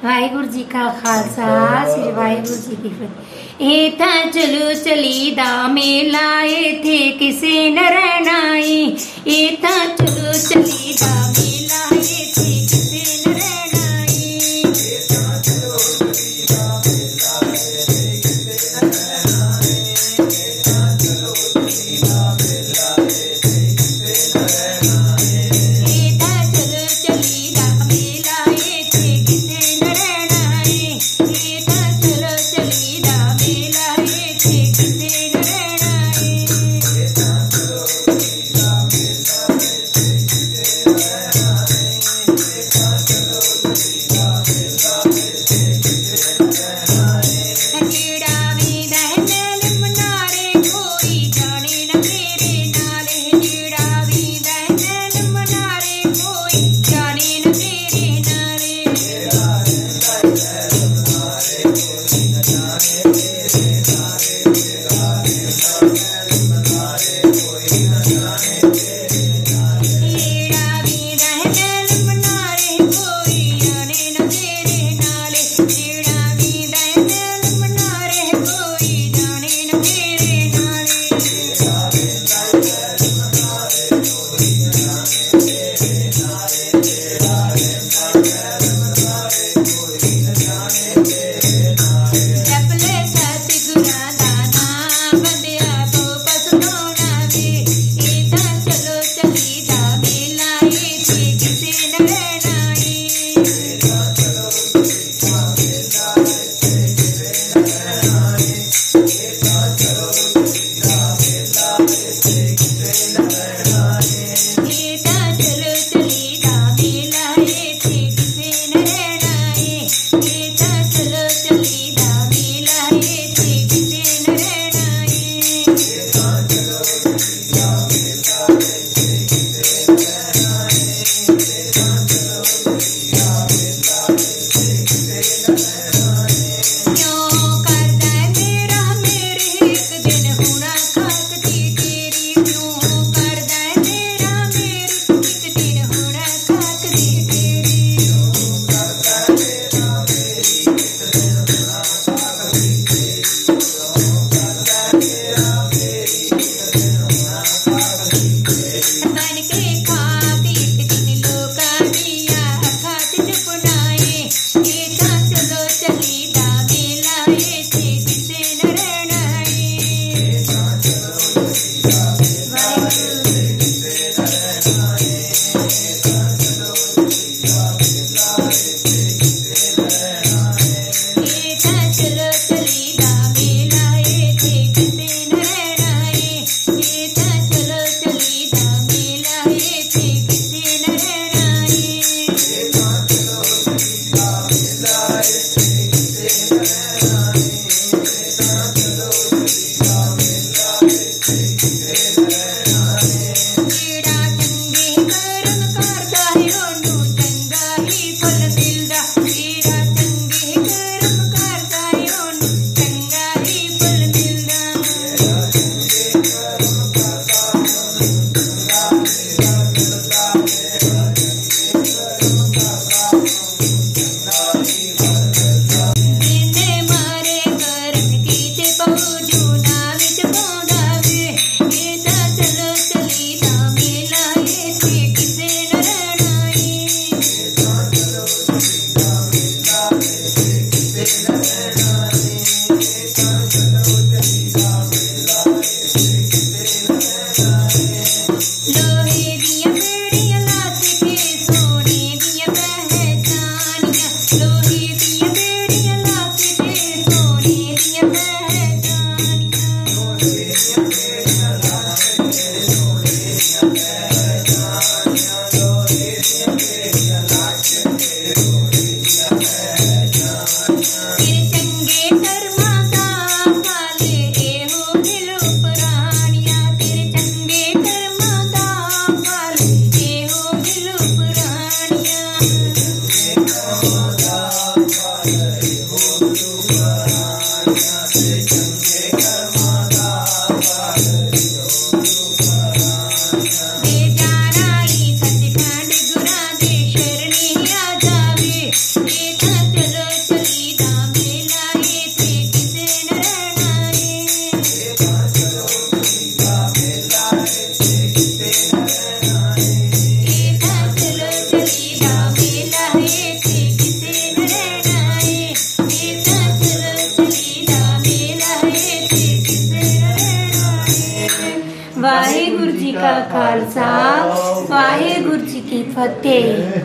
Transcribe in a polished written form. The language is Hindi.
वाहिगुरु जी का खालसा श्री वाहिगुरु जी की फतेह। एथा चलो चली दा मेला एथे किसे न रहनाई। एथा चलो चली दा मेला एथे किसे न रहनाई। एथा चलो चली दा मेला एथे किसे न रहनाई। एथा चलो चली दा मेला एथे किसे न रहनाई। एथा चलो चली दा मेला एथे किसे न रहनाई। एथा चलो चली दा मेला एथे किसे न रहनाई। एथा चलो चली दा मेला एथे किसे न रहनाई। एथा चलो चली दा मेला एथे किसे न रहनाई। जेड़ा भी दहन मनारे कोई जाने न मेरे नाले। जेड़ा भी दहन मनारे कोई जाने न मेरे नाले। जेड़ा भी दहन मनारे कोई न जाने मेरे नाले। जेड़ा भी दहन मनारे कोई न जाने मेरे नाले। जेड़ा भी दहन मनारे कोई जाने न मेरे नाले। जेड़ा भी दहन मनारे कोई जाने न मेरे नाले। जेड़ा भी दहन मनारे कोई न जाने मेरे नाले। जेड़ा भी दहन मनारे कोई न जाने मेरे नाले। जप ले सतगुरां दा नाम बंदिया तो पछताउणा वे। एथा चलो चली दा मेला एथे किसे न रहनाई। एथा चलो चली दा मेला एथे किसे न रहनाई। एथा चलो चली दा मेला एथे किसे न रहनाई। एथा चलो चली दा मेला एथे किसे न रहनाई। एथा चलो चली दा मेला एथे किसे न रहनाई। एथा चलो चली दा मेला एथे किसे न रहनाई। एथा चलो चली दा मेला एथे किसे न रहनाई। क्यों करदा है मेरा मेरे एक दिन होना खाक दी तेरी। क्यों करदा है मेरा मेरे एक दिन होना खाक दी तेरी। क्यों करदा है मेरा मेरे एक दिन होना खाक दी तेरी। क्यों करदा है मेरा मेरे एक दिन होना खाक दी तेरी। बन के खाक एक दिन लोकां दिया अखां च चुपनाए। एथा चलो चली दा मेला एथे किसे न रहनाई। एथा चलो चली दा मेला एथे किसे न रहनाई। एथा चलो चली दा मेला एथे किसे न रहनाई। एथा चलो चली दा मेला एथे किसे न रहनाई। एथा चलो चली दा मेला एथे किसे न रहनाई। एथा चलो चली दा मेला एथे किसे न रहनाई। एथा चलो चली दा मेला एथे किसे न रहनाई। जेड़ा चंगे कर्म करदा है ओनू चंगा ही फल मिलदा। जेड़ा चंगे कर्म करदा है ओनू चंगा ही फल मिलदा। जेड़ा चंगे कर्म करदा ओनू चंगा ही फल मिलदा। जेड़ा चंगे कर्म करदा ओनू चंगा ही फल मिलदा। जिन्ने मारे करम कीते पहुँचू ना विच पाउंदा वे। एथा चलो चली दा मेला एथे किसे न रहनाई। एथा चलो चली दा मेला एथे किसे न रहनाई। एथा चलो चली दा मेला एथे किसे न रहनाई। लोहे दियां बेड़ियां लाथ के सोने दियां पहचानियां। लोहे दियां बेड़ियां लाथ के सोने दियां पहचानियां। लोहे दियां बेड़ियां लाथ के सोने दियां पहचानियां। लोहे दियां बेड़ियां लाथ के सोने दियां पहचानियां। तेरे चंगे कर्मां दा फल एहो मिलो पुरानियां। तेरे चंगे कर्मां दा फल एहो मिलो पुरानियां। तेरे चंगे कर्मां दा फल एहो मिलो पुरानियां। तेरे चंगे कर्मां दा फल एहो मिलो पुरानियां। दे जाना ही सचखंड गुरां दे शरणी आ जावे। एथा चलो ਵਾਹਿਗੁਰੂ ਜੀ ਕਾ ਖਾਲਸਾ ਵਾਹਿਗੁਰੂ ਜੀ ਕੀ ਫਤਿਹ।